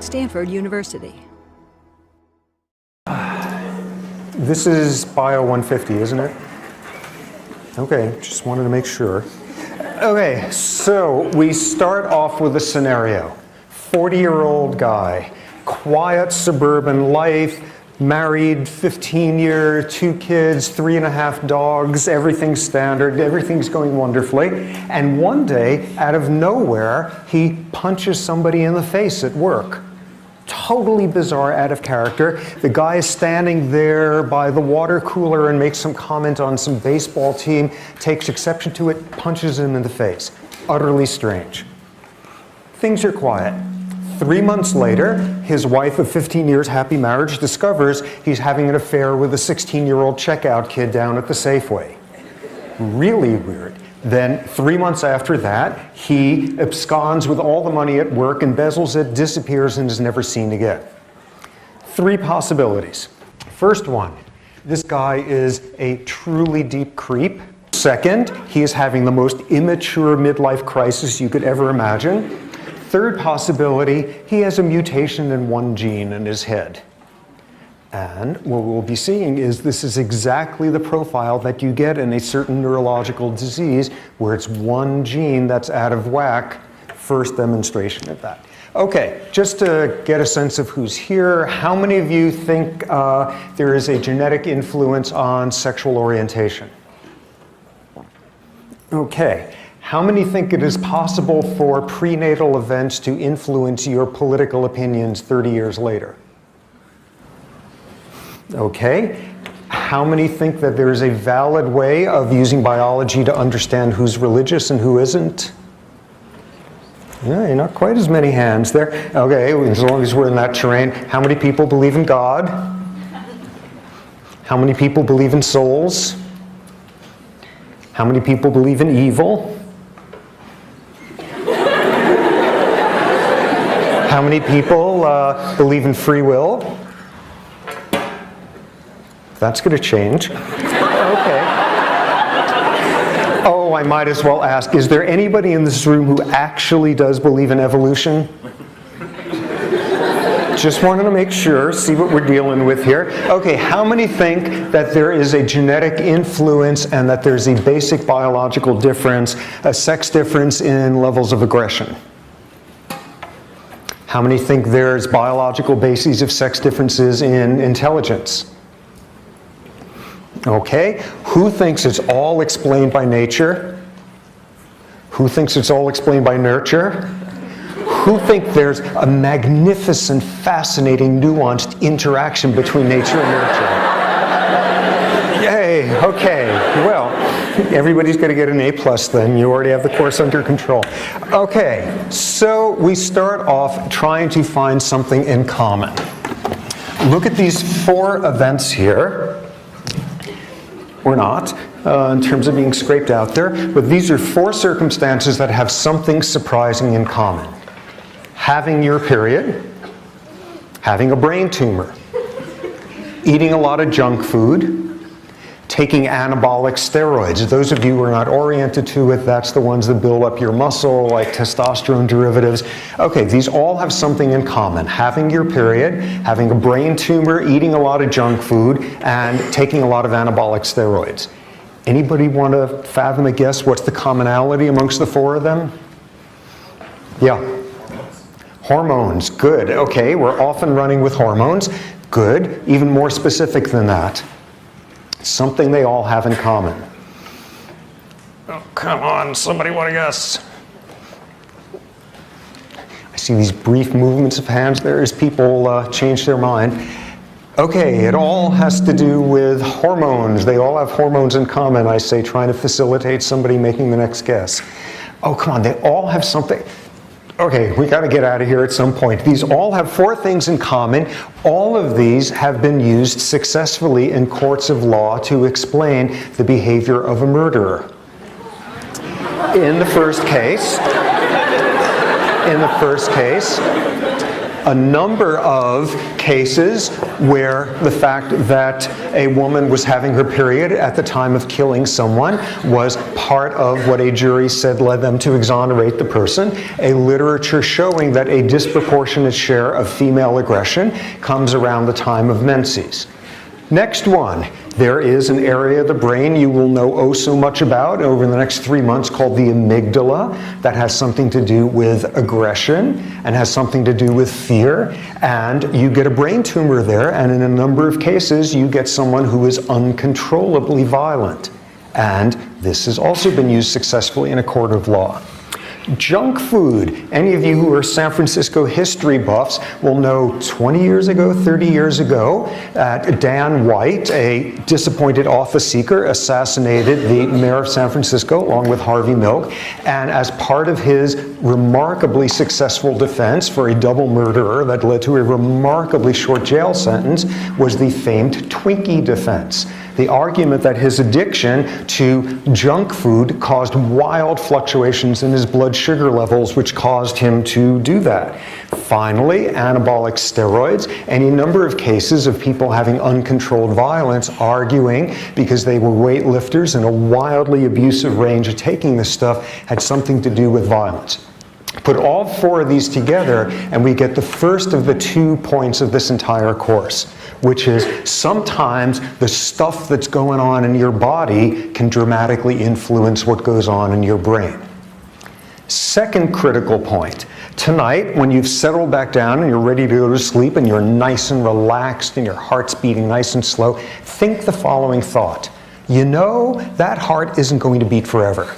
Stanford University. This is Bio 150, isn't it? Okay, just wanted to make sure. Okay, so we start off with a scenario. 40-year-old guy, quiet suburban life, married, 15 years, 2 kids, 3.5 dogs, everything's standard, everything's going wonderfully. And one day, out of nowhere, he punches somebody in the face at work. Totally bizarre, out of character. The guy is standing there by the water cooler and makes some comment on some baseball team, takes exception to it, punches him in the face. Utterly strange. Things are quiet. 3 months later, his wife of 15 years, happy marriage, discovers he's having an affair with a 16-year-old checkout kid down at the Safeway. Really weird. Then 3 months after that, he absconds with all the money at work, embezzles it, disappears, and is never seen again. 3 possibilities. First one, this guy is a truly deep creep. Second, he is having the most immature midlife crisis you could ever imagine. Third possibility, he has a mutation in one gene in his head. And what we'll be seeing is this is exactly the profile that you get in a certain neurological disease where it's one gene that's out of whack. First demonstration of that. Okay, just to get a sense of who's here, how many of you think there is a genetic influence on sexual orientation? Okay. How many think it is possible for prenatal events to influence your political opinions 30 years later? Okay. How many think that there is a valid way of using biology to understand who's religious and who isn't? Yeah, not quite as many hands there. Okay, as long as we're in that terrain. How many people believe in God? How many people believe in souls? How many people believe in evil? How many people believe in free will? That's going to change. Okay. Oh, I might as well ask, is there anybody in this room who actually does believe in evolution? Just wanted to make sure, see what we're dealing with here. Okay, how many think that there is a genetic influence and that there's a basic biological difference, a sex difference in levels of aggression? How many think there's biological bases of sex differences in intelligence? Okay, who thinks it's all explained by nature? Who thinks it's all explained by nurture? Who think there's a magnificent, fascinating, nuanced interaction between nature and nurture? Yay, okay, well, everybody's going to get an A+ then. You already have the course under control. Okay, so we start off trying to find something in common. Look at these 4 events here. Or not, in terms of being scraped out there, but these are 4 circumstances that have something surprising in common. Having your period, having a brain tumor, eating a lot of junk food, taking anabolic steroids. Those of you who are not oriented to it, that's the ones that build up your muscle, like testosterone derivatives. Okay, these all have something in common. Having your period, having a brain tumor, eating a lot of junk food, and taking a lot of anabolic steroids. Anybody want to fathom a guess what's the commonality amongst the 4 of them? Yeah. Hormones, good. Okay, we're often running with hormones. Good. Even more specific than that. Something they all have in common. Oh, come on, somebody want to guess? I see these brief movements of hands there as people change their mind. Okay, it all has to do with hormones. They all have hormones in common, I say, trying to facilitate somebody making the next guess. Oh, come on, they all have something. Okay, we got to get out of here at some point. These all have 4 things in common. All of these have been used successfully in courts of law to explain the behavior of a murderer. In the first case, a number of cases where the fact that a woman was having her period at the time of killing someone was part of what a jury said led them to exonerate the person. A literature showing that a disproportionate share of female aggression comes around the time of menses. Next one, there is an area of the brain you will know oh so much about over the next 3 months called the amygdala that has something to do with aggression and has something to do with fear. And you get a brain tumor there, and in a number of cases you get someone who is uncontrollably violent. And this has also been used successfully in a court of law. Junk food. Any of you who are San Francisco history buffs will know 20 years ago, 30 years ago, Dan White, a disappointed office seeker, assassinated the mayor of San Francisco along with Harvey Milk. And as part of his remarkably successful defense for a double murderer that led to a remarkably short jail sentence was the famed Twinkie defense. The argument that his addiction to junk food caused wild fluctuations in his blood sugar levels, which caused him to do that. Finally, anabolic steroids. Any number of cases of people having uncontrolled violence arguing because they were weightlifters in a wildly abusive range of taking this stuff had something to do with violence. Put all 4 of these together and we get the first of the 2 points of this entire course, which is sometimes the stuff that's going on in your body can dramatically influence what goes on in your brain. Second critical point. Tonight, when you've settled back down and you're ready to go to sleep and you're nice and relaxed and your heart's beating nice and slow, think the following thought. You know, that heart isn't going to beat forever.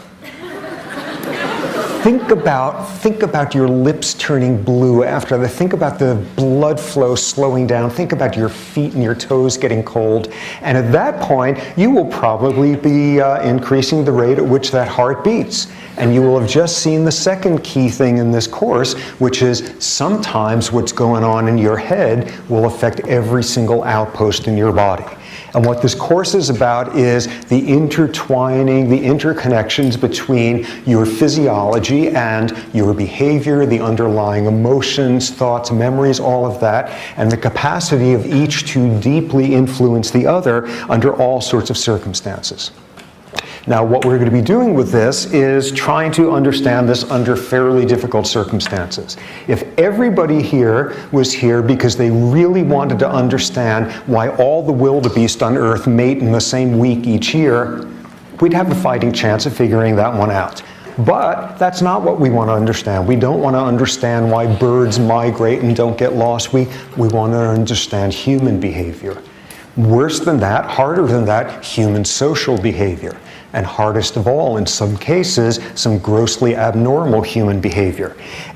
Think about your lips turning blue after that. Think about the blood flow slowing down. Think about your feet and your toes getting cold. And at that point, you will probably be increasing the rate at which that heart beats. And you will have just seen the second key thing in this course, which is sometimes what's going on in your head will affect every single outpost in your body. And what this course is about is the intertwining, the interconnections between your physiology and your behavior, the underlying emotions, thoughts, memories, all of that, and the capacity of each to deeply influence the other under all sorts of circumstances. Now, what we're going to be doing with this is trying to understand this under fairly difficult circumstances. If everybody here was here because they really wanted to understand why all the wildebeest on Earth mate in the same week each year, we'd have a fighting chance of figuring that one out. But that's not what we want to understand. We don't want to understand why birds migrate and don't get lost. We want to understand human behavior. Worse than that, harder than that, human social behavior. And hardest of all, in some cases, some grossly abnormal human behavior.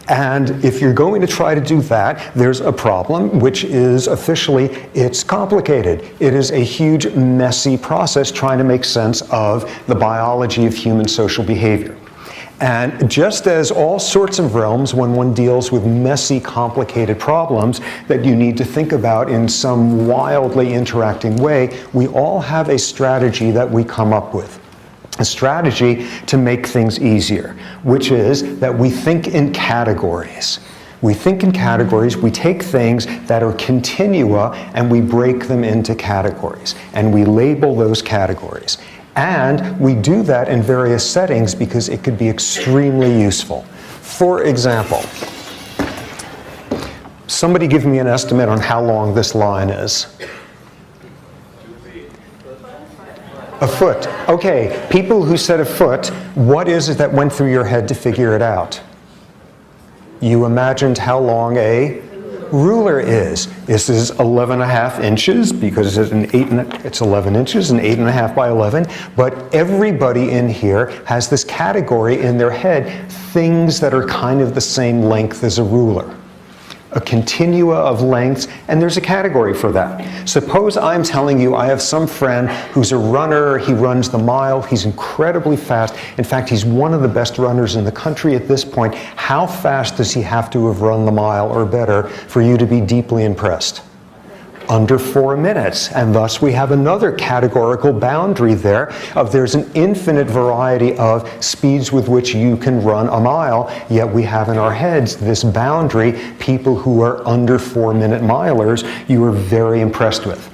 And if you're going to try to do that, there's a problem, which is officially, it's complicated. It is a huge, messy process trying to make sense of the biology of human social behavior. And just as all sorts of realms, when one deals with messy, complicated problems that you need to think about in some wildly interacting way, we all have a strategy that we come up with. A strategy to make things easier, which is that we think in categories. We think in categories, we take things that are continua and we break them into categories, and we label those categories. And we do that in various settings because it could be extremely useful. For example, somebody give me an estimate on how long this line is. A foot. Okay, people who said a foot, what is it that went through your head to figure it out? You imagined how long a ruler is. This is 11.5 inches because it's 11 inches and 8.5 by 11. But everybody in here has this category in their head, things that are kind of the same length as a ruler. A continua of lengths, and there's a category for that. Suppose I'm telling you I have some friend who's a runner, he runs the mile, he's incredibly fast. In fact, he's one of the best runners in the country at this point. How fast does he have to have run the mile or better for you to be deeply impressed? under 4 minutes. And thus we have another categorical boundary there of there's an infinite variety of speeds with which you can run a mile, yet we have in our heads this boundary, people who are under 4-minute milers, you are very impressed with.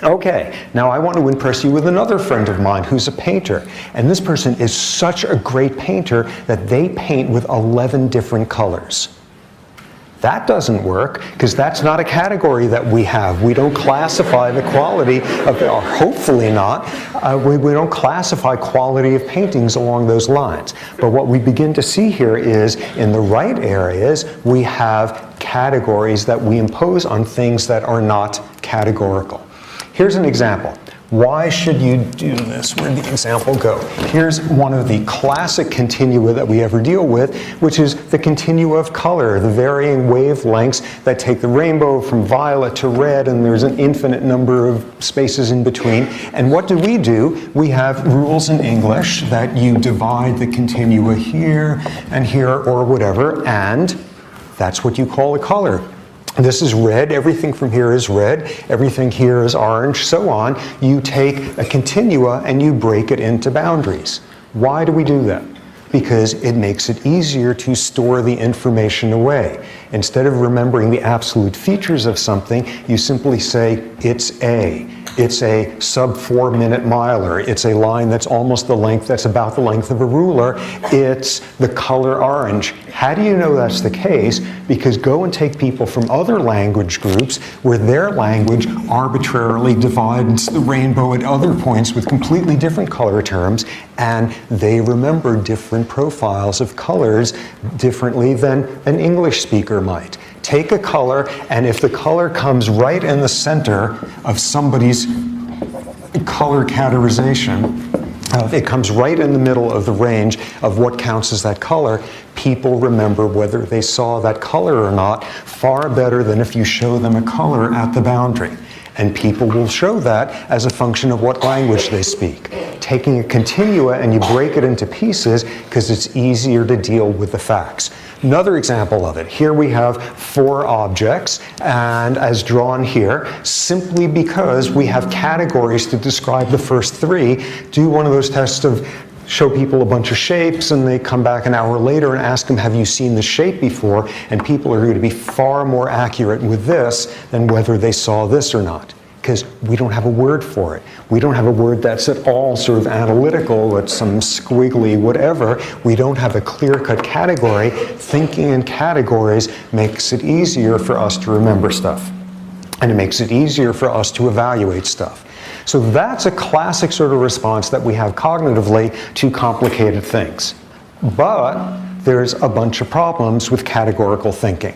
Okay, now I want to impress you with another friend of mine who's a painter. And this person is such a great painter that they paint with 11 different colors. That doesn't work, because that's not a category that we have. We don't classify the quality of, or hopefully not, we don't classify quality of paintings along those lines. But what we begin to see here is, in the right areas, we have categories that we impose on things that are not categorical. Here's an example. Why should you do this? Where'd the example go? Here's one of the classic continua that we ever deal with, which is the continua of color, the varying wavelengths that take the rainbow from violet to red, and there's an infinite number of spaces in between. And what do? We have rules in English that you divide the continua here and here or whatever, and that's what you call a color. This is red, everything from here is red, everything here is orange, so on. You take a continua and you break it into boundaries. Why do we do that? Because it makes it easier to store the information away. Instead of remembering the absolute features of something, you simply say, it's a sub 4-minute miler. It's a line that's almost the length, that's about the length of a ruler. It's the color orange. How do you know that's the case? Because go and take people from other language groups where their language arbitrarily divides the rainbow at other points with completely different color terms, and they remember different profiles of colors differently than an English speaker might. Take a color, and if the color comes right in the center of somebody's color categorization, it comes right in the middle of the range of what counts as that color, people remember whether they saw that color or not far better than if you show them a color at the boundary. And people will show that as a function of what language they speak. Taking a continua and you break it into pieces because it's easier to deal with the facts. Another example of it. Here we have 4 objects, and as drawn here, simply because we have categories to describe the first 3, do one of those tests of show people a bunch of shapes and they come back an hour later and ask them, have you seen the shape before? And people are going to be far more accurate with this than whether they saw this or not. Because we don't have a word for it. We don't have a word that's at all sort of analytical, it's some squiggly whatever. We don't have a clear-cut category. Thinking in categories makes it easier for us to remember stuff. And it makes it easier for us to evaluate stuff. So that's a classic sort of response that we have cognitively to complicated things. But there's a bunch of problems with categorical thinking.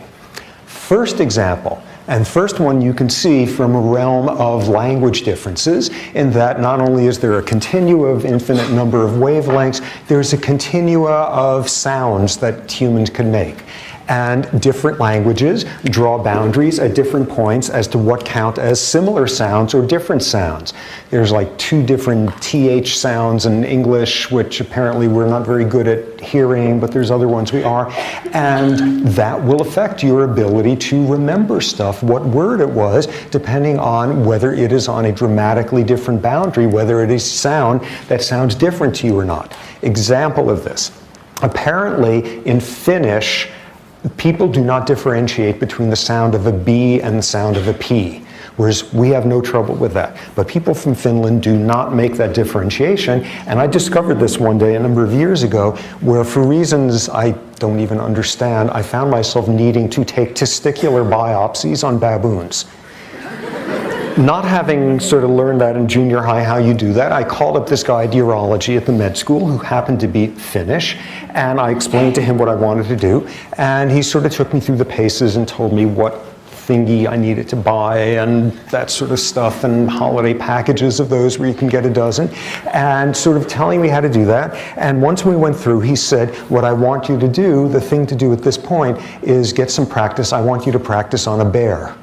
First example, and first one you can see from a realm of language differences, in that not only is there a continua of infinite number of wavelengths, there's a continua of sounds that humans can make. And different languages draw boundaries at different points as to what count as similar sounds or different sounds. There's like 2 different TH sounds in English, which apparently we're not very good at hearing, but there's other ones we are. And that will affect your ability to remember stuff, what word it was, depending on whether it is on a dramatically different boundary, whether it is sound that sounds different to you or not. Example of this. Apparently in Finnish, people do not differentiate between the sound of a B and the sound of a P, whereas we have no trouble with that. But people from Finland do not make that differentiation, and I discovered this one day a number of years ago, where for reasons I don't even understand, I found myself needing to take testicular biopsies on baboons. Not having sort of learned that in junior high how you do that, I called up this guy at urology at the med school who happened to be Finnish, and I explained to him what I wanted to do, and he sort of took me through the paces and told me what thingy I needed to buy and that sort of stuff, and holiday packages of those where you can get a dozen, and sort of telling me how to do that. And once we went through, he said, what I want you to do, the thing to do at this point, is get some practice. I want you to practice on a bear.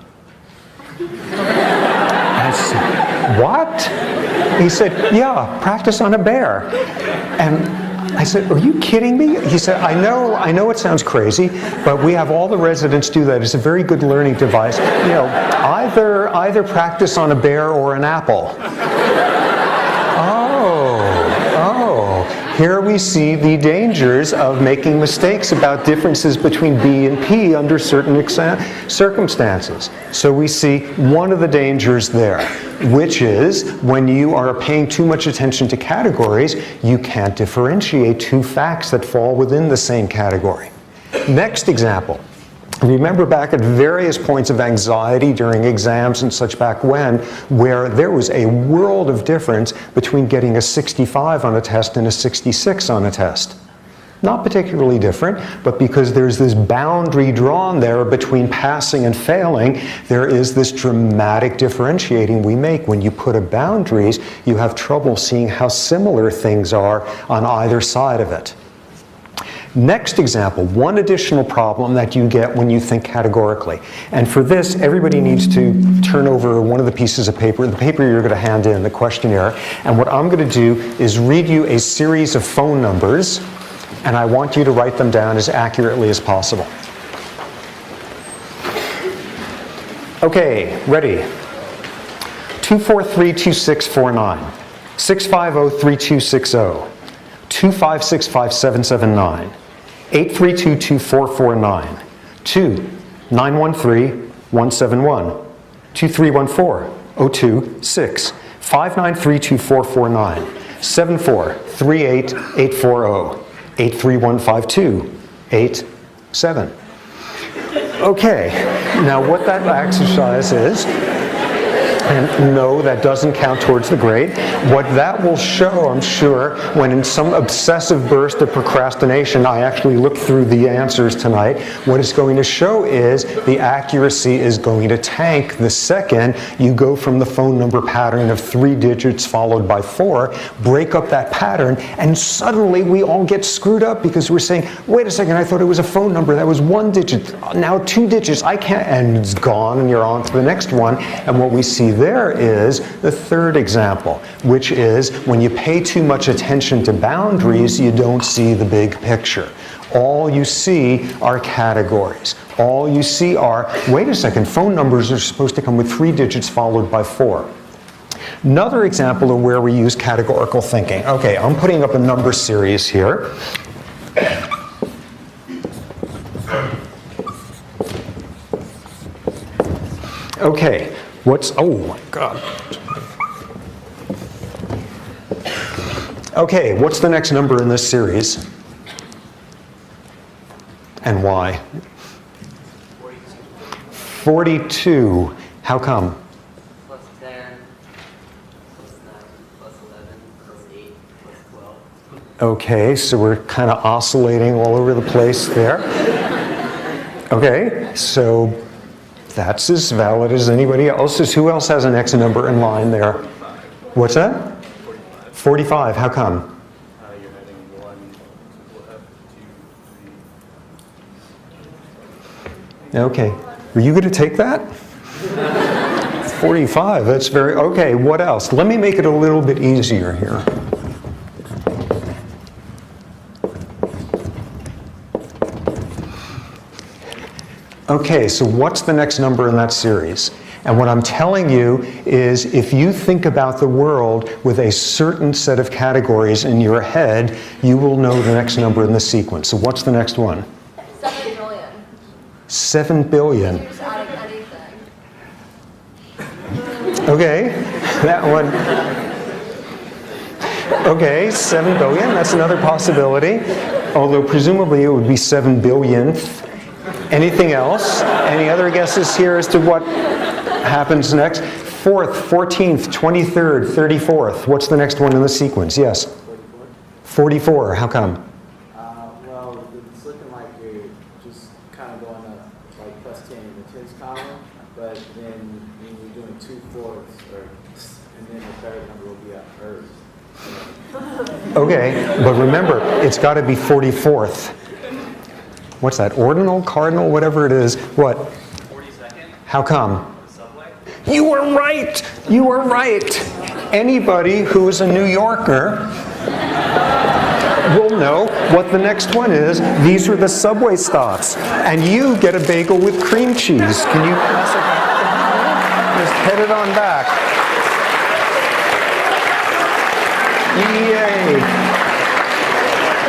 I said, what? He said, yeah, practice on a bear. And I said, are you kidding me? He said, I know it sounds crazy, but we have all the residents do that. It's a very good learning device. You know, either practice on a bear or an apple. Here we see the dangers of making mistakes about differences between B and P under certain circumstances. So we see one of the dangers there, which is when you are paying too much attention to categories, you can't differentiate two facts that fall within the same category. Next example. Remember back at various points of anxiety during exams and such back when, where there was a world of difference between getting a 65 on a test and a 66 on a test. Not particularly different, but because there's this boundary drawn there between passing and failing, there is this dramatic differentiating we make. When you put up boundaries, you have trouble seeing how similar things are on either side of it. Next example, one additional problem that you get when you think categorically. And for this, everybody needs to turn over one of the pieces of paper, the paper you're going to hand in, the questionnaire. And what I'm going to do is read you a series of phone numbers, and I want you to write them down as accurately as possible. Okay, ready? 243-2649, 650-3260, 2565779, 832-2449, 2-913-171, 2314-026, 593-2449, 74-38840, 83152-87. Okay, now what that exercise is, and no, that doesn't count towards the grade. What that will show, I'm sure, when in some obsessive burst of procrastination, I actually look through the answers tonight, what it's going to show is the accuracy is going to tank the second you go from the phone number pattern of 3 digits followed by 4, break up that pattern, and suddenly we all get screwed up because we're saying, wait a second, I thought it was a phone number that was 1 digit, now 2 digits, I can't, and it's gone, and you're on to the next one. And what we see there is the third example, which is when you pay too much attention to boundaries, you don't see the big picture. All you see are categories. All you see are, wait a second, phone numbers are supposed to come with 3 digits followed by 4. Another example of where we use categorical thinking. Okay, I'm putting up a number series here. Okay. Oh my God. Okay, what's the next number in this series? And why? 42. How come? Plus 10, plus 9, plus 11, plus 8, plus 12. Okay, so we're kind of oscillating all over the place there. Okay, so that's as valid as anybody else's. Who else has an X number in line there? What's that? 45. How come? You're having 1 up, 2, 3. Okay. Are you going to take that? 45. That's very... Okay, what else? Let me make it a little bit easier here. Okay, so what's the next number in that series? And what I'm telling you is if you think about the world with a certain set of categories in your head, you will know the next number in the sequence. So what's the next one? 7 billion. 7 billion. Just adding anything. Okay, that one. Okay, 7 billion, that's another possibility. Although presumably it would be 7 billionth. Anything else? Any other guesses here as to what happens next? 4th, 14th, 23rd, 34th. What's the next one in the sequence? Yes? 44. How come? Well, it's looking like you're just kind of going up like plus 10 in the tens column, but then when you're doing 2 fourths, and then the third number will be a third. Okay, but remember, it's got to be 44th. What's that? Ordinal, cardinal, whatever it is. What? 42nd. How come? Subway. You were right! You were right! Anybody who is a New Yorker will know what the next one is. These are the subway stops. And you get a bagel with cream cheese. Can you pass it back? Just head it on back. Yay.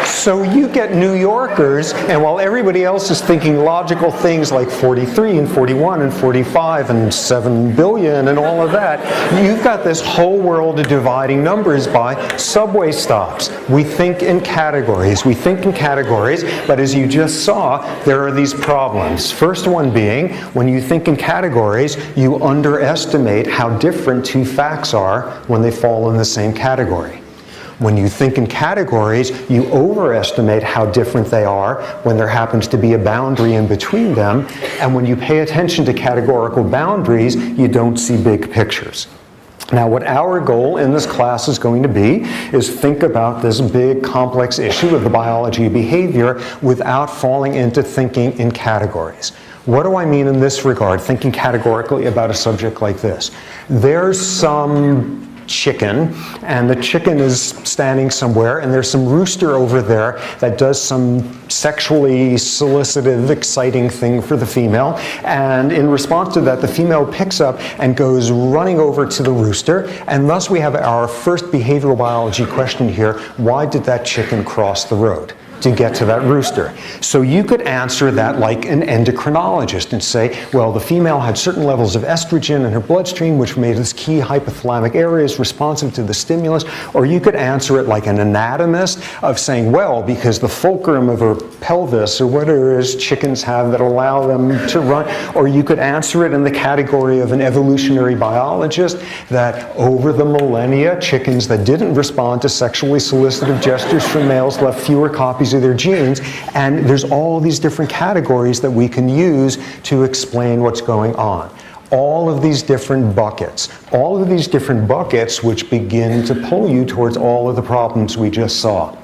So you get New Yorkers, and while everybody else is thinking logical things like 43 and 41 and 45 and 7 billion and all of that, you've got this whole world of dividing numbers by subway stops. We think in categories. We think in categories, but as you just saw, there are these problems. First one being, when you think in categories, you underestimate how different two facts are when they fall in the same category. When you think in categories, you overestimate how different they are when there happens to be a boundary in between them. And when you pay attention to categorical boundaries, you don't see big pictures. Now, what our goal in this class is going to be is think about this big, complex issue of the biology of behavior without falling into thinking in categories. What do I mean in this regard, thinking categorically about a subject like this? There's some chicken, and the chicken is standing somewhere, and there's some rooster over there that does some sexually solicitive, exciting thing for the female, and in response to that, the female picks up and goes running over to the rooster, and thus we have our first behavioral biology question here: why did that chicken cross the road to get to that rooster? So you could answer that like an endocrinologist and say, well, the female had certain levels of estrogen in her bloodstream which made this key hypothalamic areas responsive to the stimulus. Or you could answer it like an anatomist of saying, well, because the fulcrum of her pelvis or whatever it is chickens have that allow them to run. Or you could answer it in the category of an evolutionary biologist that over the millennia, chickens that didn't respond to sexually solicitive gestures from males left fewer copies of their genes, and there's all these different categories that we can use to explain what's going on. All of these different buckets which begin to pull you towards all of the problems we just saw.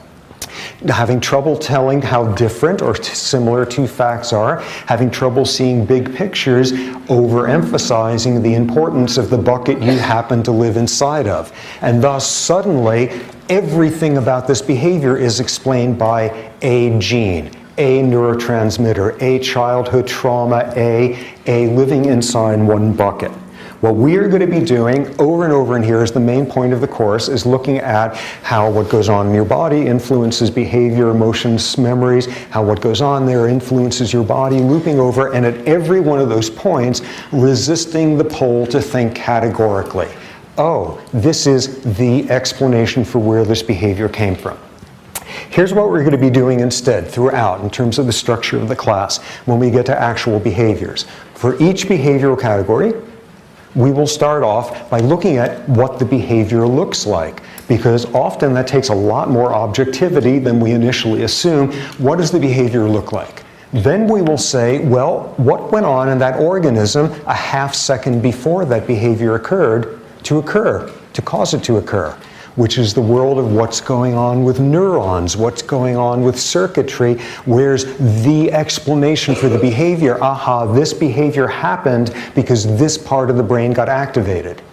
Having trouble telling how different or similar two facts are, having trouble seeing big pictures, overemphasizing the importance of the bucket you happen to live inside of. And thus, suddenly, everything about this behavior is explained by a gene, a neurotransmitter, a childhood trauma, a living inside one bucket. What we are going to be doing over and over in here is the main point of the course is looking at how what goes on in your body influences behavior, emotions, memories, how what goes on there influences your body, looping over, and at every one of those points, resisting the pull to think categorically. Oh, this is the explanation for where this behavior came from. Here's what we're going to be doing instead throughout in terms of the structure of the class when we get to actual behaviors. For each behavioral category, we will start off by looking at what the behavior looks like, because often that takes a lot more objectivity than we initially assume. What does the behavior look like? Then we will say, well, what went on in that organism a half second before that behavior occurred to cause it to occur? Which is the world of what's going on with neurons, what's going on with circuitry, where's the explanation for the behavior. Aha, this behavior happened because this part of the brain got activated.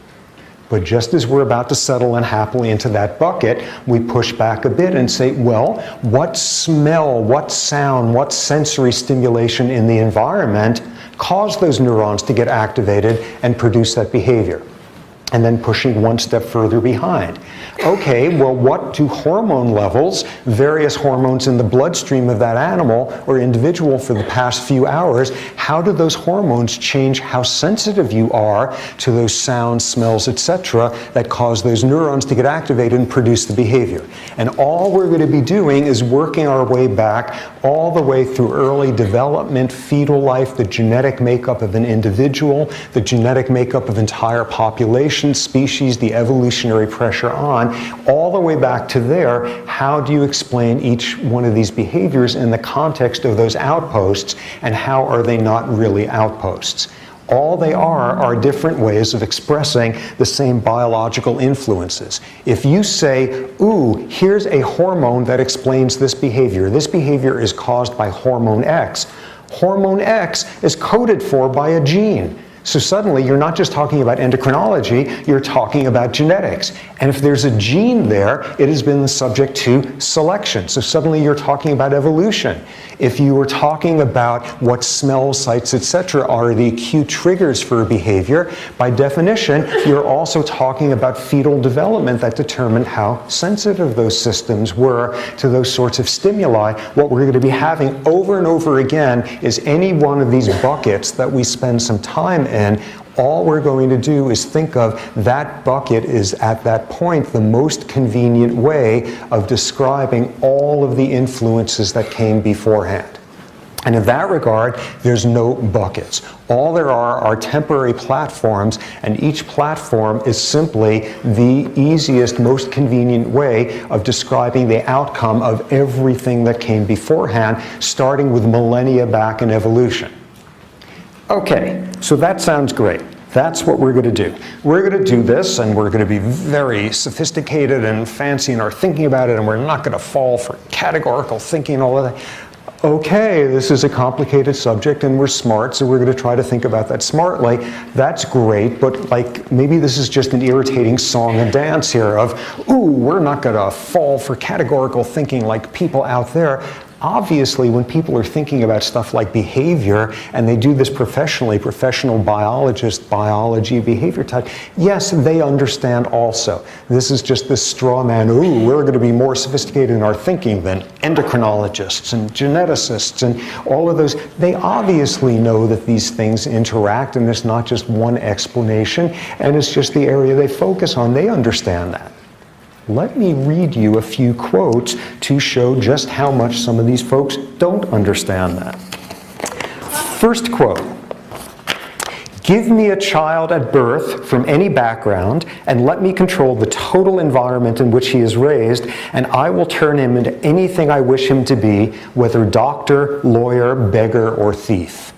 But just as we're about to settle in happily into that bucket, we push back a bit and say, well, what smell, what sound, what sensory stimulation in the environment caused those neurons to get activated and produce that behavior? And then pushing one step further behind. Okay, well, what do hormone levels, various hormones in the bloodstream of that animal or individual for the past few hours, how do those hormones change how sensitive you are to those sounds, smells, etc. that cause those neurons to get activated and produce the behavior? And all we're going to be doing is working our way back all the way through early development, fetal life, the genetic makeup of an individual, the genetic makeup of entire populations, species, the evolutionary pressure on, all the way back to there. How do you explain each one of these behaviors in the context of those outposts, and how are they not really outposts? All they are different ways of expressing the same biological influences. If you say, ooh, here's a hormone that explains this behavior is caused by hormone X. Hormone X is coded for by a gene. So suddenly you're not just talking about endocrinology, you're talking about genetics. And if there's a gene there, it has been subject to selection. So suddenly you're talking about evolution. If you were talking about what smells, sights, etc. are the acute triggers for a behavior, by definition, you're also talking about fetal development that determined how sensitive those systems were to those sorts of stimuli. What we're going to be having over and over again is any one of these buckets that we spend some time in. All we're going to do is think of that bucket is at that point the most convenient way of describing all of the influences that came beforehand. And in that regard, there's no buckets. All there are temporary platforms, and each platform is simply the easiest, most convenient way of describing the outcome of everything that came beforehand, starting with millennia back in evolution. Okay, so that sounds great. That's what we're going to do. We're going to do this, and we're going to be very sophisticated and fancy in our thinking about it, and we're not going to fall for categorical thinking and all of that. Okay, this is a complicated subject and we're smart, so we're going to try to think about that smartly. That's great, but like maybe this is just an irritating song and dance here of, ooh, we're not going to fall for categorical thinking like people out there. Obviously, when people are thinking about stuff like behavior, and they do this professionally, professional biologists, biology, behavior type, yes, they understand also. This is just this straw man, ooh, we're going to be more sophisticated in our thinking than endocrinologists and geneticists and all of those. They obviously know that these things interact, and it's not just one explanation, and it's just the area they focus on. They understand that. Let me read you a few quotes to show just how much some of these folks don't understand that. First quote, "Give me a child at birth from any background and let me control the total environment in which he is raised, and I will turn him into anything I wish him to be, whether doctor, lawyer, beggar, or thief."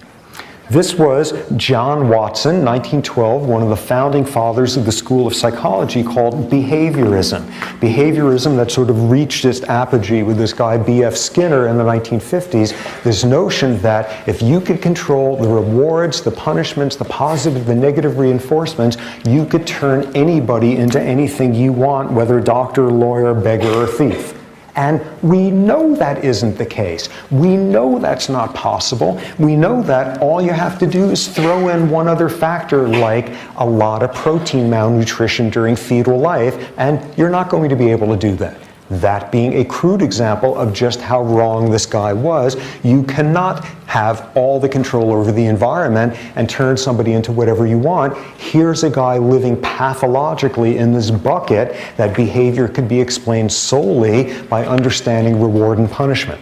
This was John Watson, 1912, one of the founding fathers of the School of Psychology, called behaviorism. Behaviorism that sort of reached its apogee with this guy B.F. Skinner in the 1950s, this notion that if you could control the rewards, the punishments, the positive, the negative reinforcements, you could turn anybody into anything you want, whether doctor, lawyer, beggar, or thief. And we know that isn't the case. We know that's not possible. We know that all you have to do is throw in one other factor, like a lot of protein malnutrition during fetal life, and you're not going to be able to do that. That being a crude example of just how wrong this guy was. You cannot have all the control over the environment and turn somebody into whatever you want. Here's a guy living pathologically in this bucket that behavior could be explained solely by understanding reward and punishment.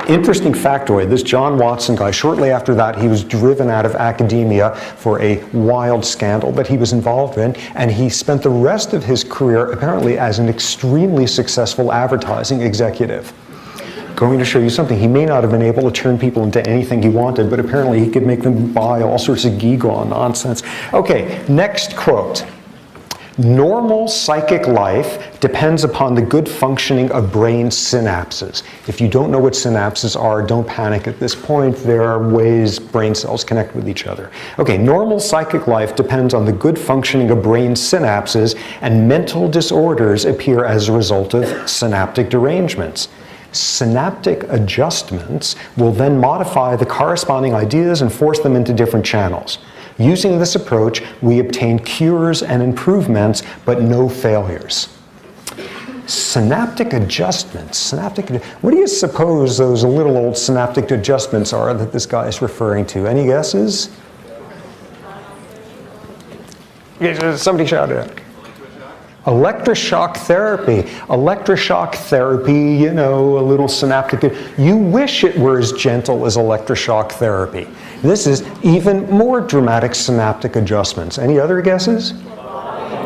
Interesting factoid, this John Watson guy, shortly after that, he was driven out of academia for a wild scandal that he was involved in, and he spent the rest of his career apparently as an extremely successful advertising executive. Going to show you something. He may not have been able to turn people into anything he wanted, but apparently he could make them buy all sorts of gewgaw nonsense. Okay, next quote. "Normal psychic life depends upon the good functioning of brain synapses." If you don't know what synapses are, don't panic at this point. There are ways brain cells connect with each other. Okay, normal psychic life depends on the good functioning of brain synapses, and mental disorders appear as a result of synaptic derangements. Synaptic adjustments will then modify the corresponding ideas and force them into different channels. Using this approach, we obtain cures and improvements, but no failures. Synaptic adjustments. What do you suppose those little old synaptic adjustments are that this guy is referring to? Any guesses? Somebody shout it out. Electroshock therapy. Electroshock therapy, you know, a little synaptic. You wish it were as gentle as electroshock therapy. This is even more dramatic synaptic adjustments. Any other guesses?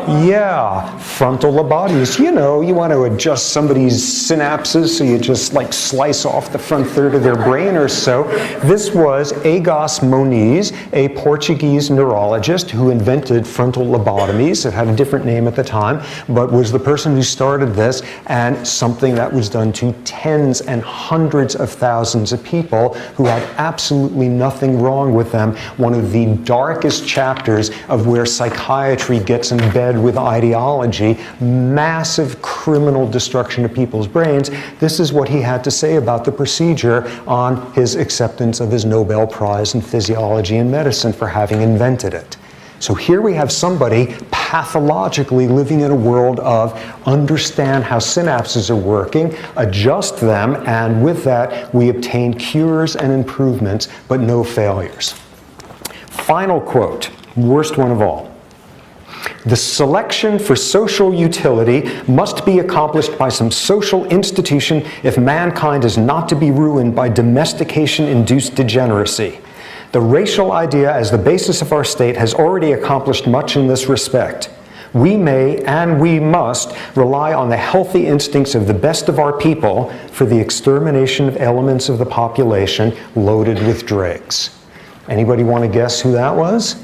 Yeah, frontal lobotomies. You know, you want to adjust somebody's synapses, so you just like slice off the front third of their brain or so. This was Egas Moniz, a Portuguese neurologist who invented frontal lobotomies. It had a different name at the time, but was the person who started this, and something that was done to tens and hundreds of thousands of people who had absolutely nothing wrong with them. One of the darkest chapters of where psychiatry gets in bed with ideology, massive criminal destruction of people's brains. This is what he had to say about the procedure on his acceptance of his Nobel Prize in Physiology and Medicine for having invented it. So here we have somebody pathologically living in a world of understand how synapses are working, adjust them, and with that we obtain cures and improvements, but no failures. Final quote, worst one of all. The selection for social utility must be accomplished by some social institution if mankind is not to be ruined by domestication-induced degeneracy. The racial idea as the basis of our state has already accomplished much in this respect. We may and we must rely on the healthy instincts of the best of our people for the extermination of elements of the population loaded with dregs. Anybody want to guess who that was?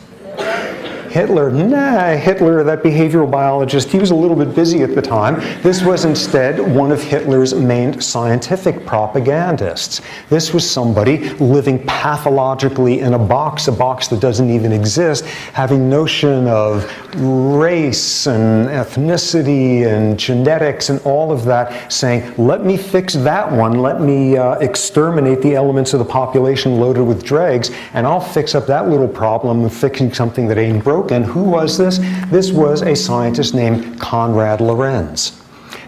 Hitler. Nah, Hitler, that behavioral biologist, he was a little bit busy at the time. This was instead one of Hitler's main scientific propagandists. This was somebody living pathologically in a box that doesn't even exist, having notion of race and ethnicity and genetics and all of that, saying, let me fix that one, let me exterminate the elements of the population loaded with dregs, and I'll fix up that little problem of fixing something that ain't broken. And who was this? This was a scientist named Konrad Lorenz.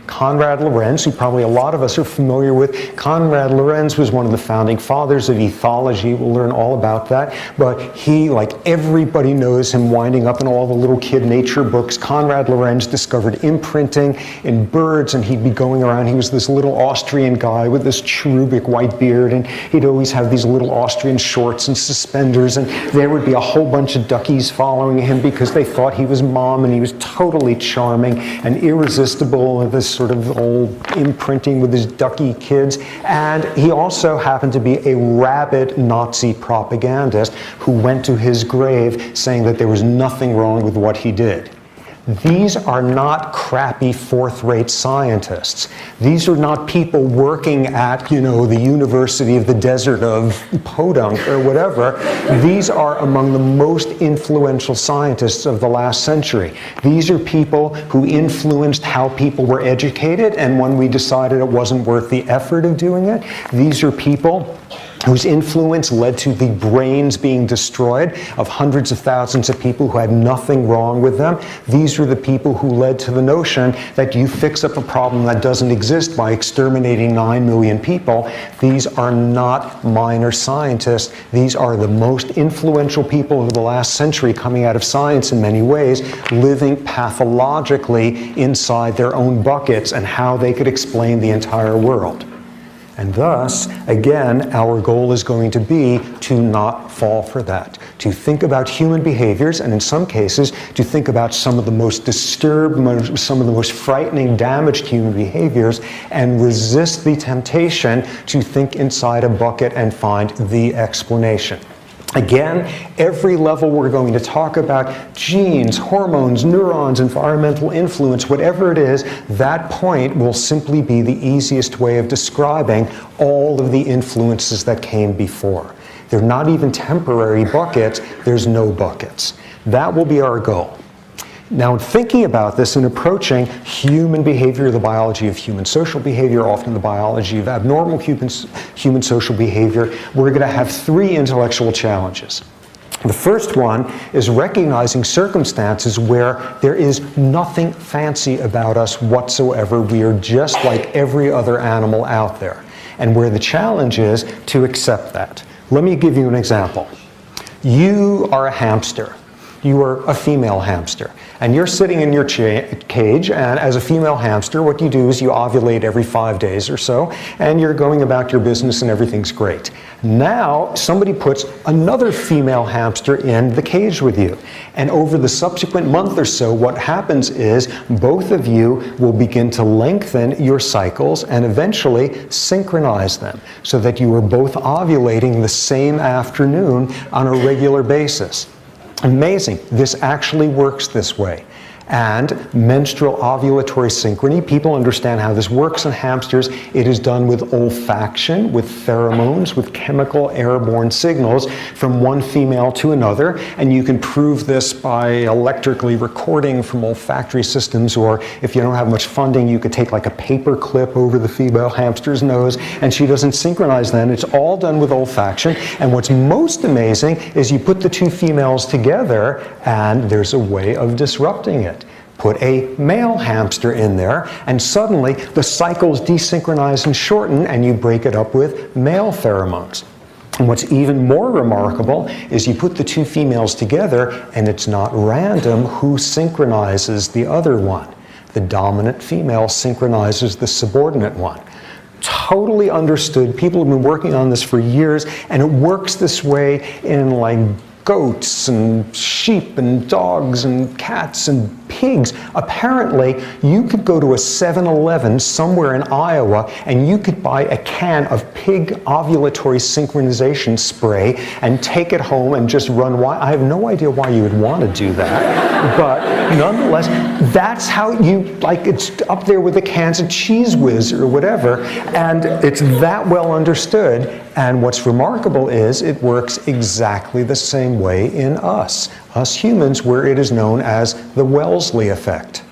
Konrad Lorenz, who probably a lot of us are familiar with. Konrad Lorenz was one of the founding fathers of ethology. We'll learn all about that. But he, like everybody knows him, winding up in all the little kid nature books. Konrad Lorenz discovered imprinting in birds, and he'd be going around. He was this little Austrian guy with this cherubic white beard, and he'd always have these little Austrian shorts and suspenders, and there would be a whole bunch of duckies following him because they thought he was mom, and he was totally charming and irresistible, and this sort of old imprinting with his ducky kids. And he also happened to be a rabid Nazi propagandist who went to his grave saying that there was nothing wrong with what he did. These are not crappy fourth-rate scientists. These are not people working at, you know, the University of the Desert of Podunk or whatever. These are among the most influential scientists of the last century. These are people who influenced how people were educated, and when we decided it wasn't worth the effort of doing it, these are people whose influence led to the brains being destroyed of hundreds of thousands of people who had nothing wrong with them. These are the people who led to the notion that you fix up a problem that doesn't exist by exterminating 9 million people. These are not minor scientists. These are the most influential people of the last century coming out of science in many ways, living pathologically inside their own buckets and how they could explain the entire world. And thus, again, our goal is going to be to not fall for that, to think about human behaviors, and in some cases, to think about some of the most disturbed, some of the most frightening, damaged human behaviors, and resist the temptation to think inside a bucket and find the explanation. Again, every level we're going to talk about genes, hormones, neurons, environmental influence, whatever it is, that point will simply be the easiest way of describing all of the influences that came before. They're not even temporary buckets, there's no buckets. That will be our goal. Now, in thinking about this and approaching human behavior, the biology of human social behavior, often the biology of abnormal human social behavior, we're going to have 3 intellectual challenges. The first one is recognizing circumstances where there is nothing fancy about us whatsoever. We are just like every other animal out there. And where the challenge is to accept that. Let me give you an example. You are a hamster. You are a female hamster. And you're sitting in your cage, and as a female hamster, what you do is you ovulate every 5 days or so, and you're going about your business and everything's great. Now, somebody puts another female hamster in the cage with you. And over the subsequent month or so, what happens is both of you will begin to lengthen your cycles and eventually synchronize them so that you are both ovulating the same afternoon on a regular basis. Amazing. This actually works this way. And menstrual ovulatory synchrony, people understand how this works in hamsters. It is done with olfaction, with pheromones, with chemical airborne signals from one female to another. And you can prove this by electrically recording from olfactory systems, or if you don't have much funding, you could take like a paper clip over the female hamster's nose, and she doesn't synchronize then. It's all done with olfaction. And what's most amazing is you put the two females together, and there's a way of disrupting it. Put a male hamster in there, and suddenly the cycles desynchronize and shorten, and you break it up with male pheromones. And what's even more remarkable is you put the two females together, and it's not random who synchronizes the other one. The dominant female synchronizes the subordinate one. Totally understood. People have been working on this for years, and it works this way in like goats and sheep and dogs and cats and pigs. Apparently, you could go to a 7-Eleven somewhere in Iowa and you could buy a can of pig ovulatory synchronization spray and take it home and just run wild. I have no idea why you would want to do that, but nonetheless, that's how you, like, it's up there with the cans of Cheese Whiz or whatever, and it's that well understood. And what's remarkable is it works exactly the same way in us humans, where it is known as the Wellesley effect.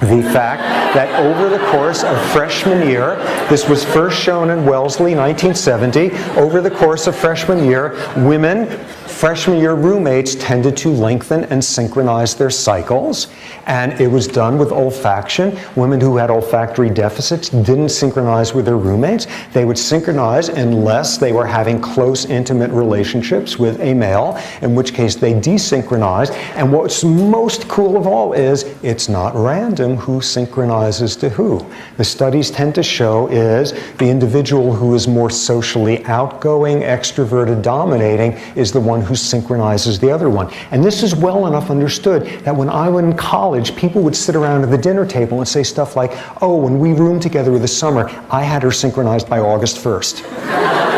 The fact that over the course of freshman year, this was first shown in Wellesley, 1970, over the course of freshman year, women, freshman year roommates tended to lengthen and synchronize their cycles, and it was done with olfaction. Women who had olfactory deficits didn't synchronize with their roommates. They would synchronize unless they were having close, intimate relationships with a male, in which case they desynchronized. And what's most cool of all is it's not random who synchronizes to who. The studies tend to show is the individual who is more socially outgoing, extroverted, dominating is the one who synchronizes the other one. And this is well enough understood that when I was in college, people would sit around at the dinner table and say stuff like, oh, when we roomed together this summer, I had her synchronized by August 1st.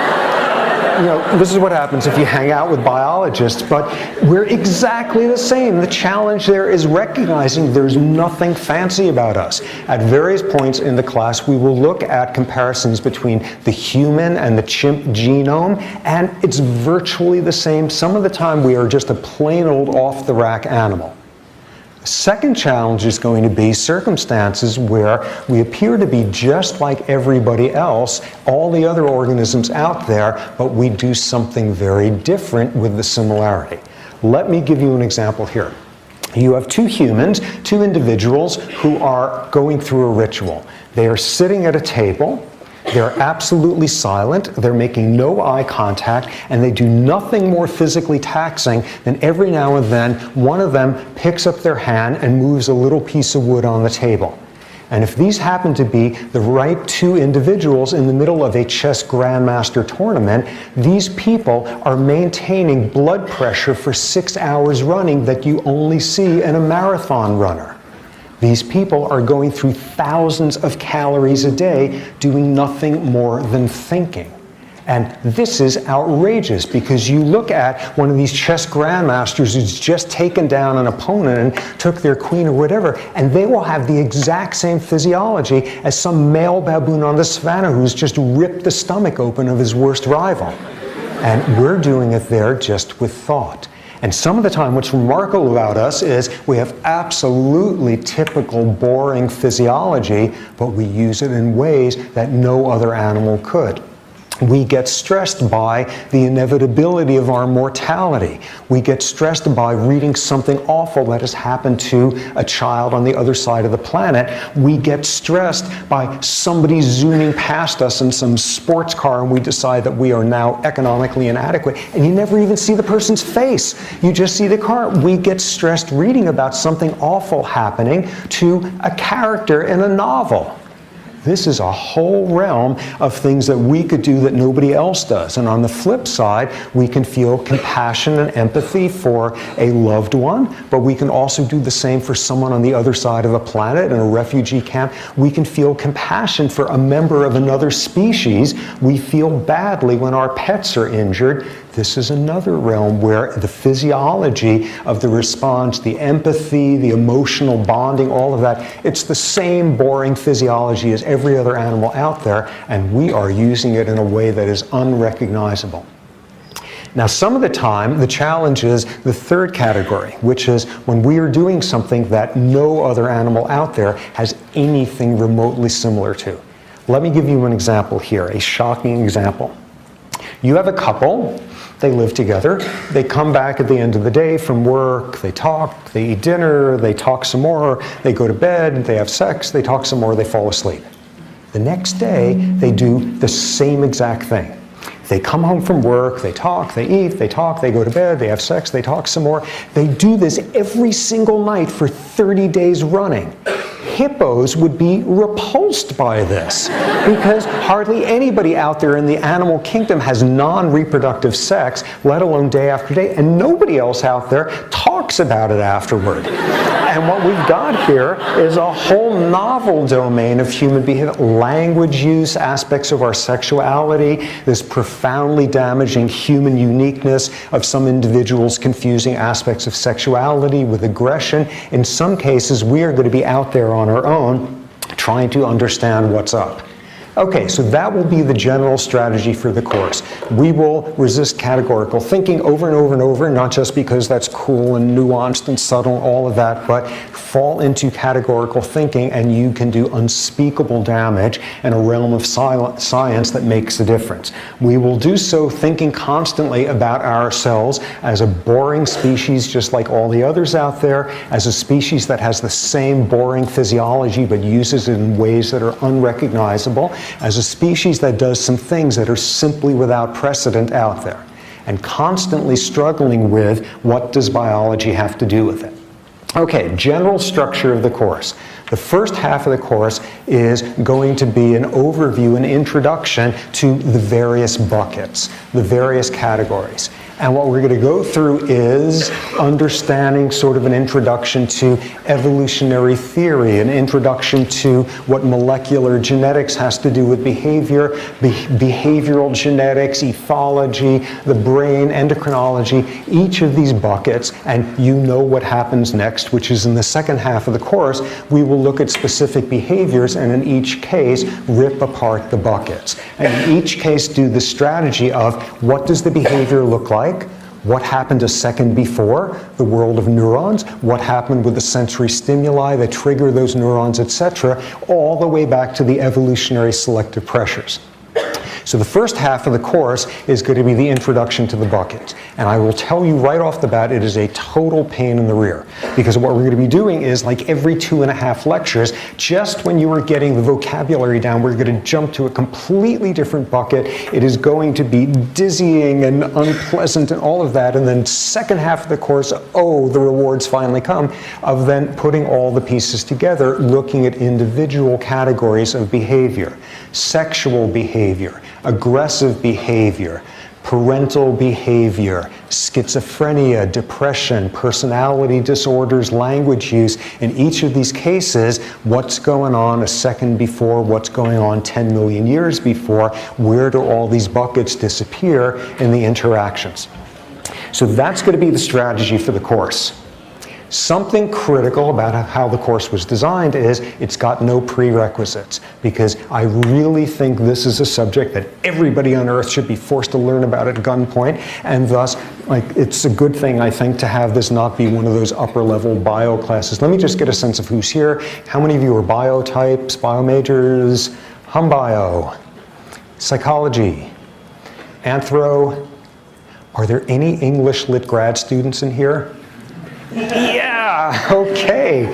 You know, this is what happens if you hang out with biologists, but we're exactly the same. The challenge there is recognizing there's nothing fancy about us. At various points in the class, we will look at comparisons between the human and the chimp genome, and it's virtually the same. Some of the time, we are just a plain old off-the-rack animal. The second challenge is going to be circumstances where we appear to be just like everybody else, all the other organisms out there, but we do something very different with the similarity. Let me give you an example here. You have two humans, two individuals who are going through a ritual. They are sitting at a table. They're absolutely silent, they're making no eye contact, and they do nothing more physically taxing than every now and then one of them picks up their hand and moves a little piece of wood on the table. And if these happen to be the right two individuals in the middle of a chess grandmaster tournament, these people are maintaining blood pressure for 6 hours running that you only see in a marathon runner. These people are going through thousands of calories a day doing nothing more than thinking. And this is outrageous because you look at one of these chess grandmasters who's just taken down an opponent and took their queen or whatever, and they will have the exact same physiology as some male baboon on the savannah who's just ripped the stomach open of his worst rival. And we're doing it there just with thought. And some of the time, what's remarkable about us is we have absolutely typical, boring physiology, but we use it in ways that no other animal could. We get stressed by the inevitability of our mortality. We get stressed by reading something awful that has happened to a child on the other side of the planet. We get stressed by somebody zooming past us in some sports car and we decide that we are now economically inadequate. And you never even see the person's face. You just see the car. We get stressed reading about something awful happening to a character in a novel. This is a whole realm of things that we could do that nobody else does. And on the flip side, we can feel compassion and empathy for a loved one, but we can also do the same for someone on the other side of the planet in a refugee camp. We can feel compassion for a member of another species. We feel badly when our pets are injured. This is another realm where the physiology of the response, the empathy, the emotional bonding, all of that, it's the same boring physiology as every other animal out there, and we are using it in a way that is unrecognizable. Now, some of the time, the challenge is the third category, which is when we are doing something that no other animal out there has anything remotely similar to. Let me give you an example here, a shocking example. You have a couple. They live together. They come back at the end of the day from work. They talk, they eat dinner, they talk some more, they go to bed, they have sex, they talk some more, they fall asleep. The next day, they do the same exact thing. They come home from work, they talk, they eat, they talk, they go to bed, they have sex, they talk some more. They do this every single night for 30 days running. Hippos would be repulsed by this because hardly anybody out there in the animal kingdom has non-reproductive sex, let alone day after day, and nobody else out there talks about it afterward. And what we've got here is a whole novel domain of human behavior, language use, aspects of our sexuality, this profoundly damaging human uniqueness of some individuals confusing aspects of sexuality with aggression. In some cases, we are going to be out there on our own trying to understand what's up. Okay, so that will be the general strategy for the course. We will resist categorical thinking over and over and over, not just because that's cool and nuanced and subtle and all of that, but fall into categorical thinking and you can do unspeakable damage in a realm of science that makes a difference. We will do so thinking constantly about ourselves as a boring species just like all the others out there, as a species that has the same boring physiology but uses it in ways that are unrecognizable, as a species that does some things that are simply without precedent out there, and constantly struggling with what does biology have to do with it. Okay, general structure of the course. The first half of the course is going to be an overview, an introduction to the various buckets, the various categories. And what we're going to go through is understanding sort of an introduction to evolutionary theory, an introduction to what molecular genetics has to do with behavior, behavioral genetics, ethology, the brain, endocrinology, each of these buckets, and you know what happens next, which is in the second half of the course, we will look at specific behaviors and in each case rip apart the buckets. And in each case do the strategy of what does the behavior look like? What happened a second before, the world of neurons, what happened with the sensory stimuli that trigger those neurons, etc., all the way back to the evolutionary selective pressures. So the first half of the course is going to be the introduction to the buckets. And I will tell you right off the bat, it is a total pain in the rear. Because what we're going to be doing is, like every 2.5 lectures, just when you are getting the vocabulary down, we're going to jump to a completely different bucket. It is going to be dizzying and unpleasant and all of that. And then second half of the course, oh, the rewards finally come, of then putting all the pieces together, looking at individual categories of behavior. Sexual behavior, aggressive behavior, parental behavior, schizophrenia, depression, personality disorders, language use. In each of these cases, what's going on a second before, what's going on 10 million years before, where do all these buckets disappear in the interactions? So that's going to be the strategy for the course. Something critical about how the course was designed is it's got no prerequisites, because I really think this is a subject that everybody on earth should be forced to learn about at gunpoint, and thus, it's a good thing, I think, to have this not be one of those upper-level bio classes. Let me just get a sense of who's here. How many of you are bio types, bio majors? Hum bio, psychology, anthro. Are there any English lit grad students in here? Yeah, okay.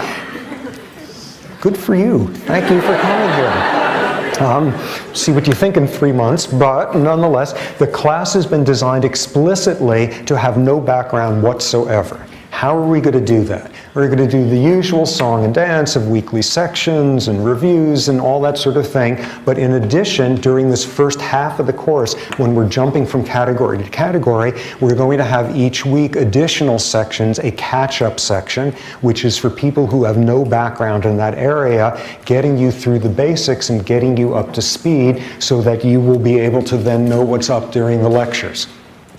Good for you. Thank you for coming here. See what you think in 3 months, but nonetheless, the class has been designed explicitly to have no background whatsoever. How are we going to do that? We're going to do the usual song and dance of weekly sections and reviews and all that sort of thing. But in addition, during this first half of the course, when we're jumping from category to category, we're going to have each week additional sections, a catch-up section, which is for people who have no background in that area, getting you through the basics and getting you up to speed so that you will be able to then know what's up during the lectures.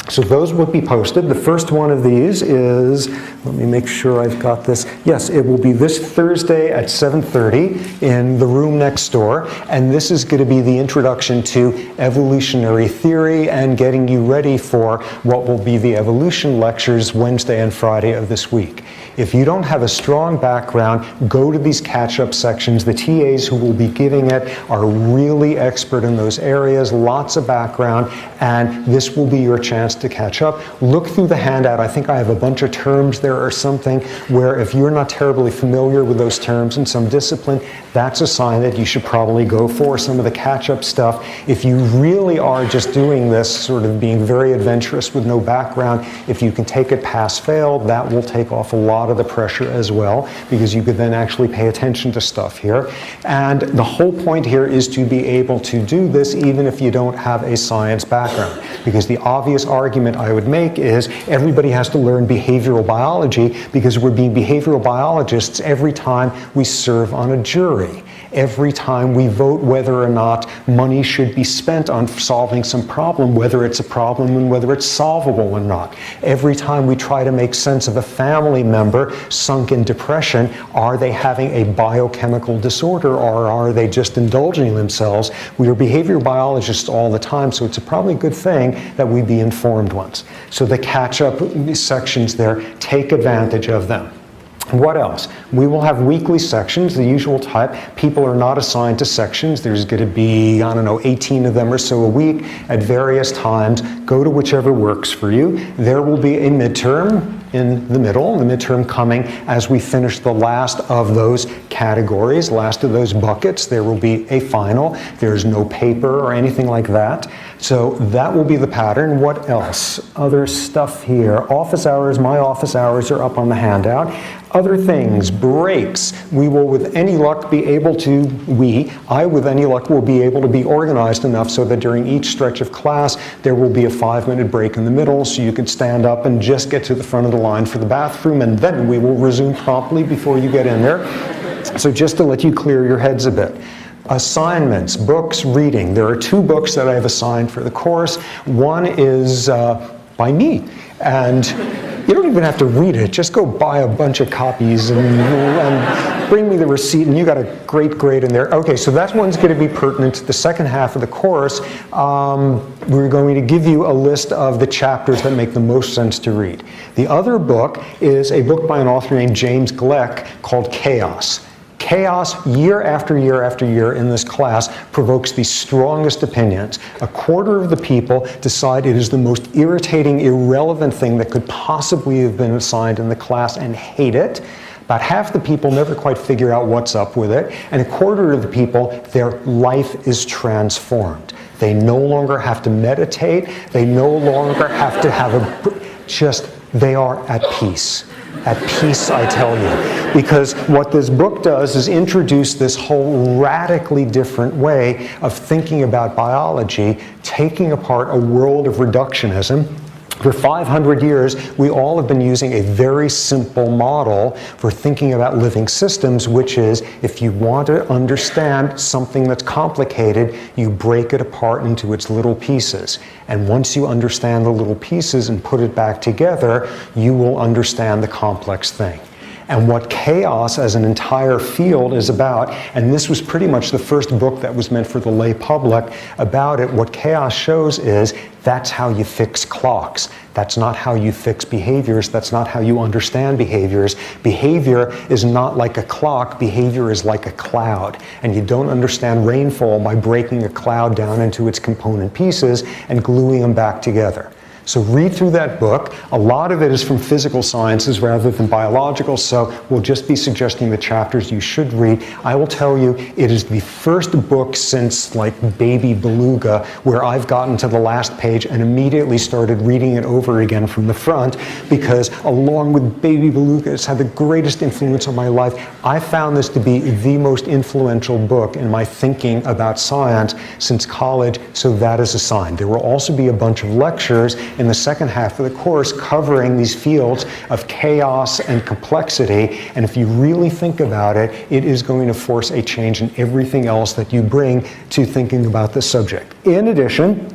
So those will be posted. The first one of these is, let me make sure I've got this. Yes, it will be this Thursday at 7:30 in the room next door. And this is going to be the introduction to evolutionary theory and getting you ready for what will be the evolution lectures Wednesday and Friday of this week. If you don't have a strong background, go to these catch-up sections. The TAs who will be giving it are really expert in those areas, lots of background, and this will be your chance to catch up. Look through the handout. I think I have a bunch of terms there or something where if you're not terribly familiar with those terms in some discipline, that's a sign that you should probably go for some of the catch-up stuff. If you really are just doing this, sort of being very adventurous with no background, if you can take it pass-fail, that will take off a lot of the pressure as well, because you could then actually pay attention to stuff here. And the whole point here is to be able to do this even if you don't have a science background, because the obvious argument I would make is everybody has to learn behavioral biology because we're being behavioral biologists every time we serve on a jury. Every time we vote whether or not money should be spent on solving some problem, whether it's a problem and whether it's solvable or not. Every time we try to make sense of a family member sunk in depression, are they having a biochemical disorder or are they just indulging themselves? We are behavioral biologists all the time, so it's probably a good thing that we be informed ones. So the catch-up sections there, take advantage of them. What else? We will have weekly sections, the usual type. People are not assigned to sections. There's going to be, 18 of them or so a week at various times. Go to whichever works for you. There will be a midterm in the middle, the midterm coming as we finish the last of those categories, last of those buckets. There will be a final. There's no paper or anything like that. So that will be the pattern. What else? Other stuff here. Office hours, my office hours are up on the handout. Other things, breaks. We will with any luck be able to, I with any luck will be able to be organized enough so that during each stretch of class there will be a 5-minute break in the middle so you can stand up and just get to the front of the line for the bathroom, and then we will resume promptly before you get in there. So just to let you clear your heads a bit. Assignments, books, reading. There are 2 books that I have assigned for the course. One is by me, and you don't even have to read it. Just go buy a bunch of copies and bring me the receipt, and you got a great grade in there. Okay, so that one's going to be pertinent to the second half of the course. We're going to give you a list of the chapters that make the most sense to read. The other book is a book by an author named James Gleick called Chaos. Chaos, year after year after year in this class, provokes the strongest opinions. 1/4 of the people decide it is the most irritating, irrelevant thing that could possibly have been assigned in the class and hate it. About half the people never quite figure out what's up with it. And 1/4 of the people, their life is transformed. They no longer have to meditate. They no longer have to have they are at peace. At peace, I tell you. Because what this book does is introduce this whole radically different way of thinking about biology, taking apart a world of reductionism. For 500 years, we all have been using a very simple model for thinking about living systems, which is if you want to understand something that's complicated, you break it apart into its little pieces. And once you understand the little pieces and put it back together, you will understand the complex thing. And what chaos as an entire field is about, and this was pretty much the first book that was meant for the lay public about it, what chaos shows is that's how you fix clocks. That's not how you fix behaviors. That's not how you understand behaviors. Behavior is not like a clock. Behavior is like a cloud. And you don't understand rainfall by breaking a cloud down into its component pieces and gluing them back together. So read through that book. A lot of it is from physical sciences rather than biological, so we'll just be suggesting the chapters you should read. I will tell you, it is the first book since like Baby Beluga where I've gotten to the last page and immediately started reading it over again from the front, because along with Baby Beluga, it's had the greatest influence on my life. I found this to be the most influential book in my thinking about science since college, so that is a sign. There will also be a bunch of lectures in the second half of the course covering these fields of chaos and complexity, and if you really think about it, it is going to force a change in everything else that you bring to thinking about the subject. In addition,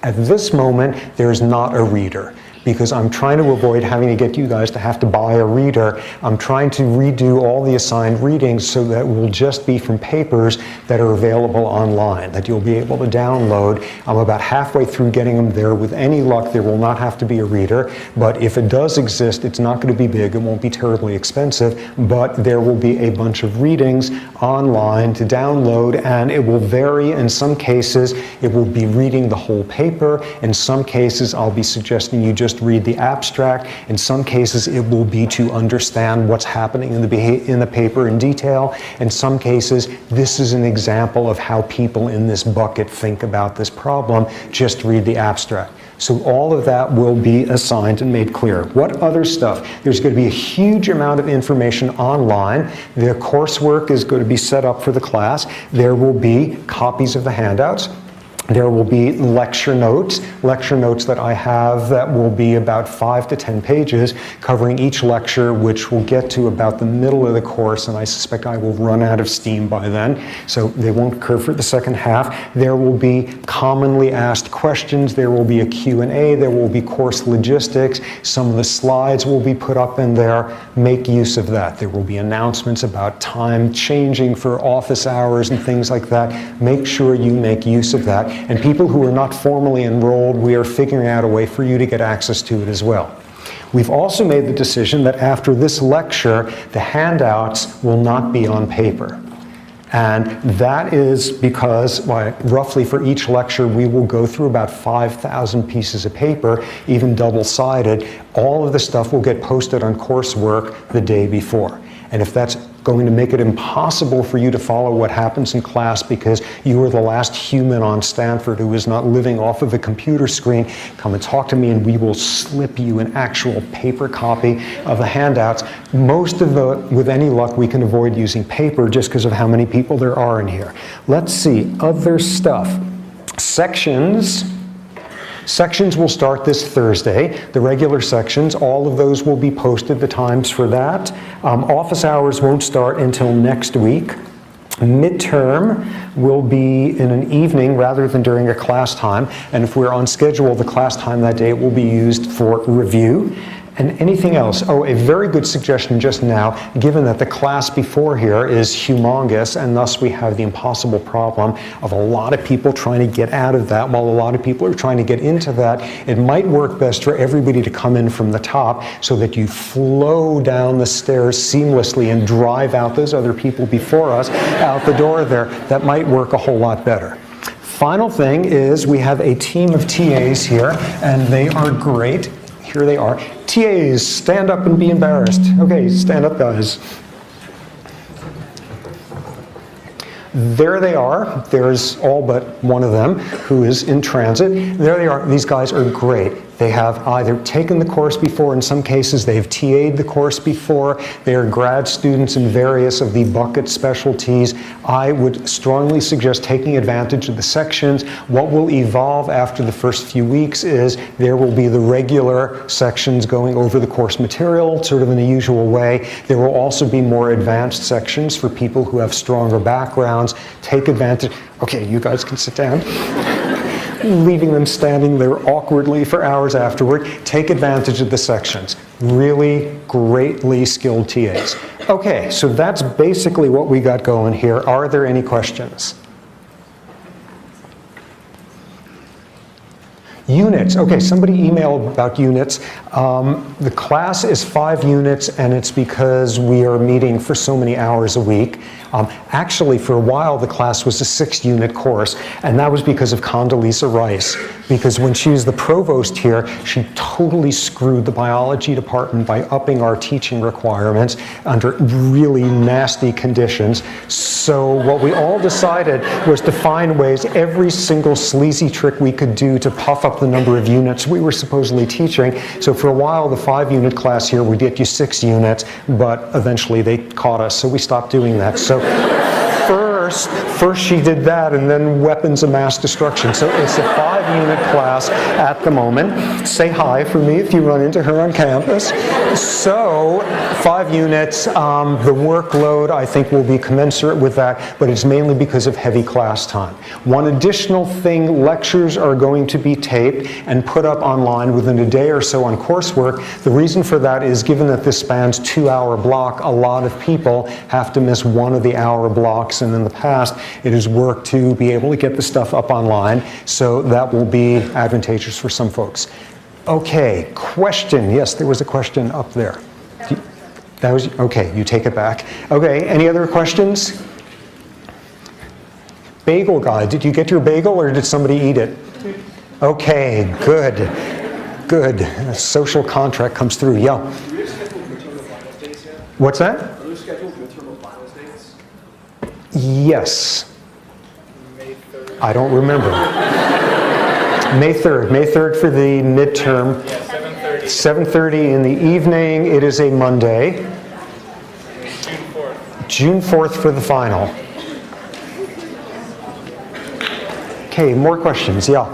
at this moment, there's not a reader, because I'm trying to avoid having to get you guys to have to buy a reader. I'm trying to redo all the assigned readings so that it will just be from papers that are available online, that you'll be able to download. I'm about halfway through getting them there. With any luck, there will not have to be a reader, but if it does exist, it's not going to be big. It won't be terribly expensive, but there will be a bunch of readings online to download, and it will vary. In some cases, it will be reading the whole paper. In some cases, I'll be suggesting you just read the abstract. In some cases, it will be to understand what's happening in the paper in detail. In some cases, this is an example of how people in this bucket think about this problem. Just read the abstract. So all of that will be assigned and made clear. What other stuff? There's going to be a huge amount of information online. The coursework is going to be set up for the class. There will be copies of the handouts. There will be lecture notes that I have that will be about 5 to 10 pages covering each lecture, which will get to about the middle of the course, and I suspect I will run out of steam by then, so they won't occur for the second half. There will be commonly asked questions. There will be a Q&A. There will be course logistics. Some of the slides will be put up in there. Make use of that. There will be announcements about time changing for office hours and things like that. Make sure you make use of that. And people who are not formally enrolled, we are figuring out a way for you to get access to it as well. We've also made the decision that after this lecture, the handouts will not be on paper. And that is because, roughly for each lecture, we will go through about 5,000 pieces of paper, even double-sided. All of the stuff will get posted on coursework the day before. And if that's going to make it impossible for you to follow what happens in class because you are the last human on Stanford who is not living off of a computer screen, come and talk to me and we will slip you an actual paper copy of the handouts. Most of with any luck, we can avoid using paper just because of how many people there are in here. Let's see, other stuff. Sections will start this Thursday. The regular sections, all of those will be posted, the times for that. Office hours won't start until next week. Midterm will be in an evening rather than during a class time. And if we're on schedule, the class time that day will be used for review. And anything else? Oh, a very good suggestion just now, given that the class before here is humongous, and thus we have the impossible problem of a lot of people trying to get out of that while a lot of people are trying to get into that. It might work best for everybody to come in from the top so that you flow down the stairs seamlessly and drive out those other people before us out the door there. That might work a whole lot better. Final thing is we have a team of TAs here, and they are great. Here they are. TAs, stand up and be embarrassed. Okay, stand up, guys. There they are. There's all but one of them who is in transit. There they are. These guys are great. They have either taken the course before, in some cases they've TA'd the course before, they are grad students in various of the bucket specialties. I would strongly suggest taking advantage of the sections. What will evolve after the first few weeks is there will be the regular sections going over the course material, sort of in the usual way. There will also be more advanced sections for people who have stronger backgrounds. Take advantage. Okay, you guys can sit down. Leaving them standing there awkwardly for hours afterward. Take advantage of the sections. Really greatly skilled TAs. Okay, so that's basically what we got going here. Are there any questions? Units. Okay, somebody emailed about units. The class is 5 units, and it's because we are meeting for so many hours a week. Actually, for a while, the class was a 6-unit course, and that was because of Condoleezza Rice. Because when she was the provost here, she totally screwed the biology department by upping our teaching requirements under really nasty conditions. So what we all decided was to find ways, every single sleazy trick we could do to puff up the number of units we were supposedly teaching. So for a while, the 5-unit class here would get you 6 units, but eventually they caught us, so we stopped doing that. So first she did that, and then weapons of mass destruction. So it's a 5-unit class at the moment. Say hi for me if you run into her on campus. So 5 units, the workload I think will be commensurate with that, but it's mainly because of heavy class time. One additional thing, lectures are going to be taped and put up online within a day or so on coursework. The reason for that is, given that this spans 2-hour block, a lot of people have to miss one of the hour blocks, and in the past it has worked to be able to get the stuff up online, so that will be advantageous for some folks. Okay, question. Yes, there was a question up there. That was, okay, you take it back. Okay, any other questions? Bagel guy, did you get your bagel or did somebody eat it? Okay, good. Good. A social contract comes through. Yeah. What's that? Are there scheduled midterm finals dates? Yes. I don't remember. May 3rd. May 3rd for the midterm. Yeah, 7:30. 7:30 in the evening. It is a Monday. June 4th. June 4th for the final. Okay, more questions? Yeah.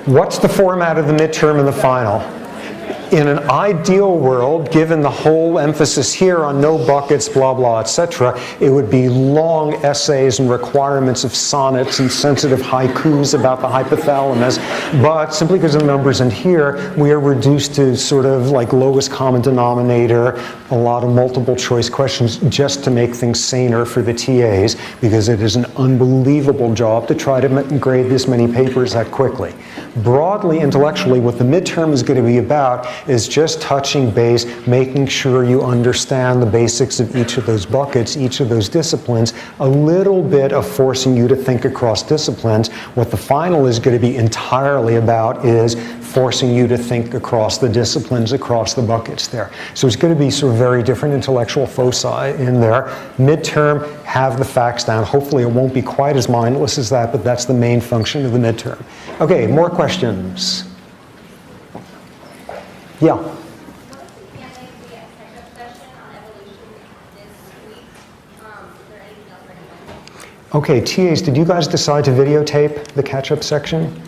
What's the format of the midterm and the final? In an ideal world, given the whole emphasis here on no buckets, blah, blah, etc., it would be long essays and requirements of sonnets and sensitive haikus about the hypothalamus. But simply because of the numbers in here, we are reduced to sort of like lowest common denominator, a lot of multiple choice questions just to make things saner for the TAs, because it is an unbelievable job to try to grade this many papers that quickly. Broadly, intellectually, what the midterm is going to be about is just touching base, making sure you understand the basics of each of those buckets, each of those disciplines, a little bit of forcing you to think across disciplines. What the final is going to be entirely about is forcing you to think across the disciplines, across the buckets there. So it's going to be sort of very different intellectual foci in there. Midterm, have the facts down. Hopefully it won't be quite as mindless as that, but that's the main function of the midterm. Okay, more questions? Yeah. Okay, TAs, did you guys decide to videotape the catch-up section?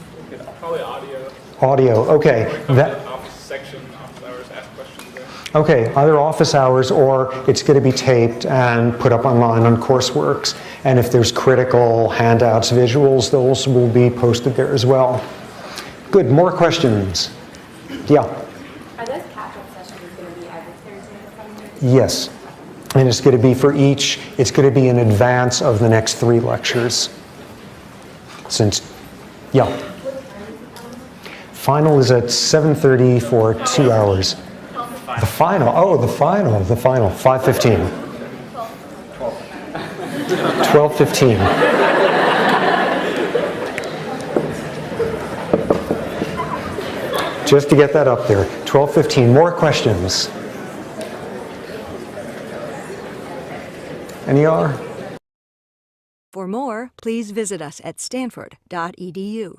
Probably audio. Audio, okay. That office section, office hours, ask questions there. Okay, either office hours or it's going to be taped and put up online on CourseWorks. And if there's critical handouts, visuals, those will be posted there as well. Good, more questions? Yeah. Are those catch-up sessions going to be every Thursday or Sunday? Yes. And it's going to be for each, it's going to be in advance of the next 3 lectures. Since, yeah. Final is at 7:30 for 2 hours. The final, oh, the final, 5:15. 12:15. Just to get that up there, 12:15. More questions? Any are? For more, please visit us at stanford.edu.